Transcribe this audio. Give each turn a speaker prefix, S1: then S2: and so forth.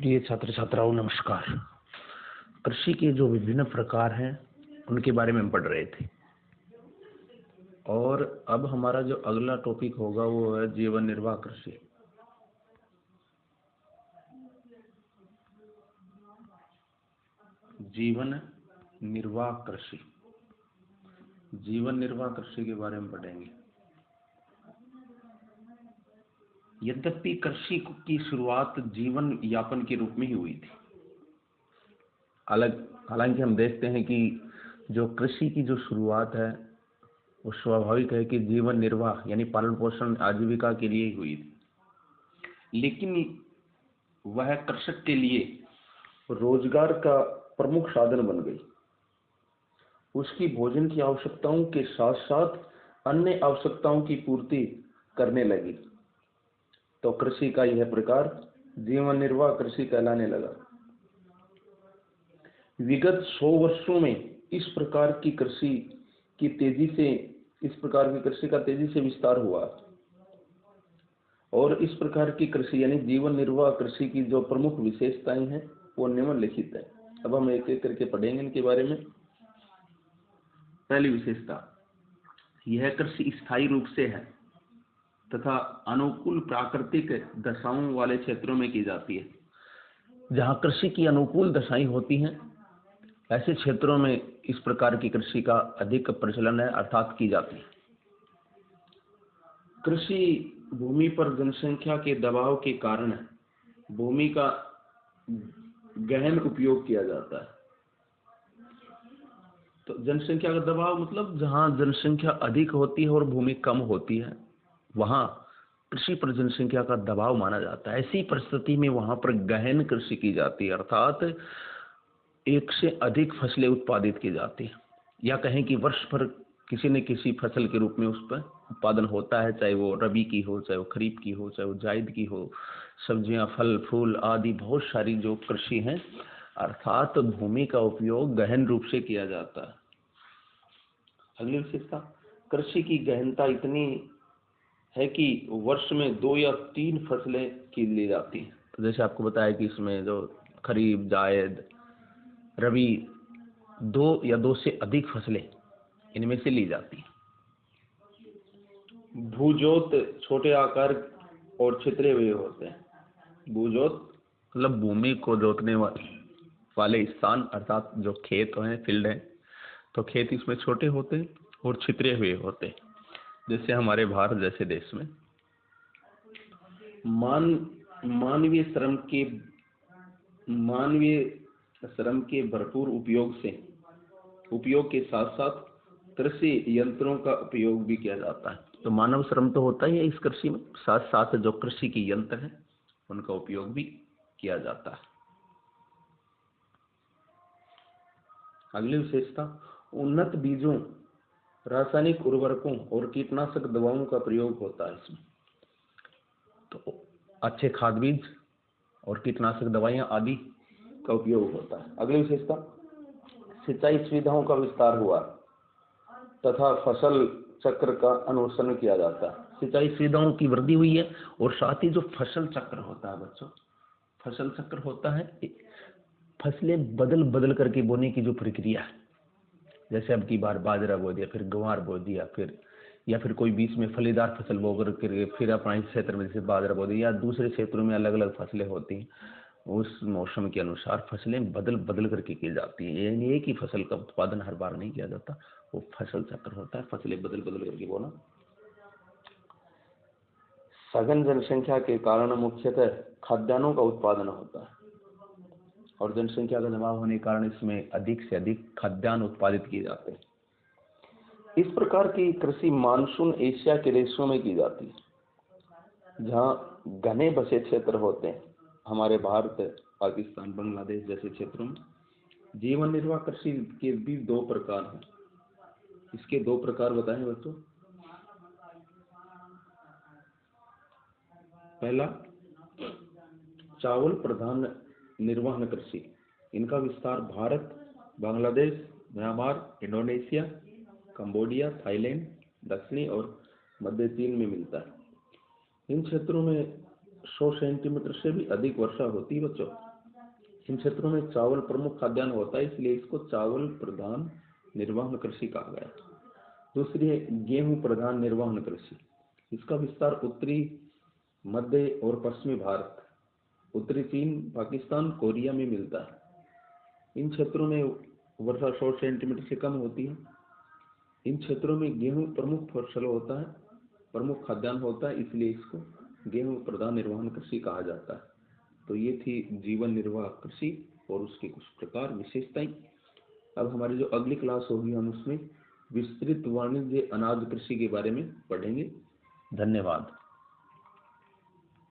S1: प्रिय छात्र छात्राओं, नमस्कार। कृषि के जो विभिन्न प्रकार हैं उनके बारे में हम पढ़ रहे थे और अब हमारा जो अगला टॉपिक होगा वो है जीवन निर्वाह कृषि। जीवन निर्वाह कृषि, जीवन निर्वाह कृषि के बारे में पढ़ेंगे। यद्यपि कृषि की शुरुआत जीवन यापन के रूप में ही हुई थी। हालांकि हम देखते हैं कि जो कृषि की जो शुरुआत है वो स्वाभाविक है कि जीवन निर्वाह यानी पालन पोषण आजीविका के लिए ही हुई थी, लेकिन वह कृषक के लिए रोजगार का प्रमुख साधन बन गई। उसकी भोजन की आवश्यकताओं के साथ साथ अन्य आवश्यकताओं की पूर्ति करने लगी, तो कृषि का यह प्रकार जीवन निर्वाह कृषि कहलाने लगा। विगत 100 वर्षों में इस प्रकार की कृषि का तेजी से विस्तार हुआ और इस प्रकार की कृषि यानी जीवन निर्वाह कृषि की जो प्रमुख विशेषताएं हैं वो निम्नलिखित है। अब हम एक एक करके पढ़ेंगे इनके बारे में। पहली विशेषता, यह कृषि स्थायी रूप से है तथा अनुकूल प्राकृतिक दशाओं वाले क्षेत्रों में की जाती है। जहां कृषि की अनुकूल दशाएं होती हैं ऐसे क्षेत्रों में इस प्रकार की कृषि का अधिक प्रचलन है अर्थात की जाती है। कृषि भूमि पर जनसंख्या के दबाव के कारण भूमि का गहन उपयोग किया जाता है। तो जनसंख्या का दबाव मतलब जहां जनसंख्या अधिक होती है और भूमि कम होती है वहां कृषि पर जनसंख्या का दबाव माना जाता है। ऐसी परिस्थिति में वहां पर गहन कृषि की जाती है अर्थात एक से अधिक फसलें उत्पादित की जाती है, या कहें कि वर्ष भर किसी न किसी फसल के रूप में उस पर उत्पादन होता है, चाहे वो रबी की हो, चाहे वो खरीफ की हो, चाहे वो जायद की हो। सब्जियां, फल फूल आदि बहुत सारी जो कृषि है अर्थात भूमि का उपयोग गहन रूप से किया जाता है। अगली विशेषता, कृषि की गहनता इतनी है कि वर्ष में 2 या 3 फसलें की ली जाती हैं। तो जैसे आपको बताया कि इसमें जो खरीफ, जायद, रबी 2 या 2 से अधिक फसलें इनमें से ली जाती हैं। भूजोत छोटे आकार और छितरे हुए होते हैं। भूजोत मतलब भूमि को जोतने वाले स्थान अर्थात जो खेत हैं, फील्ड हैं, तो खेत इसमें छोटे होते हैं और छितरे हुए होते हैं। जैसे हमारे भारत जैसे देश में मानवीय श्रम के भरपूर उपयोग के साथ साथ कृषि यंत्रों का उपयोग भी किया जाता है। तो मानव श्रम तो होता ही है इस कृषि में, साथ साथ जो कृषि के यंत्र हैं उनका उपयोग भी किया जाता है। अगली विशेषता, उन्नत बीजों, रासायनिक उर्वरकों और कीटनाशक दवाओं का प्रयोग होता है इसमें। तो अच्छे खाद बीज और कीटनाशक दवाइयां आदि का उपयोग होता है। अगली विशेषता, सिंचाई सुविधाओं का विस्तार हुआ तथा फसल चक्र का अनुसरण किया जाता है। सिंचाई सुविधाओं की वृद्धि हुई है और साथ ही जो फसल चक्र होता है बच्चों, फसल चक्र होता है फसलें बदल करके बोने की जो प्रक्रिया है। जैसे अब की बार बाजरा बो दिया, फिर ग्वार बो दिया, फिर कोई बीच में फलीदार फसल बो करके फिर अपना इस क्षेत्र में जैसे बाजरा बो दिया, या दूसरे क्षेत्रों में अलग अलग फसलें होती हैं। उस मौसम के अनुसार फसलें बदल करके की जाती हैं। यानी एक ही फसल का उत्पादन हर बार नहीं किया जाता, वो फसल चक्र होता है, फसलें बदल करके बोना। सघन जनसंख्या के कारण मुख्यतः खाद्यान्नों का उत्पादन होता है और जनसंख्या का दबाव होने के कारण इसमें अधिक से अधिक खाद्यान्न उत्पादित किए जाते हैं। इस प्रकार की कृषि मानसून एशिया के देशों में की जाती है जहां घने बसे क्षेत्र होते हैं। हमारे भारत, पाकिस्तान, बांग्लादेश जैसे क्षेत्रों में जीवन निर्वाह कृषि के भी 2 प्रकार हैं। इसके 2 प्रकार बताएं बच्चों। पहला, चावल प्रधान निर्वहन कृषि। इनका विस्तार Bharat, Bangladesh, Myanmar, Indonesia, Cambodia, Thailand, दक्षिणी और मध्य चीन में मिलता है। इन क्षेत्रों में 100 सेंटीमीटर से भी अधिक वर्षा होती है बच्चों। इन क्षेत्रों में चावल प्रमुख खाद्यान्न होता है, इसलिए इसको चावल प्रधान निर्वहन कृषि कहा गया। दूसरी है गेहूं प्रधान निर्वहन कृषि। इसका विस्तार उत्तरी, मध्य और पश्चिमी भारत, उत्तरी चीन, पाकिस्तान, कोरिया में मिलता है। इन क्षेत्रों में वर्षा 100 सेंटीमीटर से कम होती है। इन क्षेत्रों में गेहूं प्रमुख फसल होता है, प्रमुख खाद्यान्न होता है, इसलिए इसको गेहूं प्रधान निर्वहन कृषि कहा जाता है। तो ये थी जीवन निर्वाह कृषि और उसके कुछ प्रकार विशेषताएं। अब हमारी जो अगली क्लास होगी हम उसमें विस्तृत वाणिज्य अनाज कृषि के बारे में पढ़ेंगे। धन्यवाद।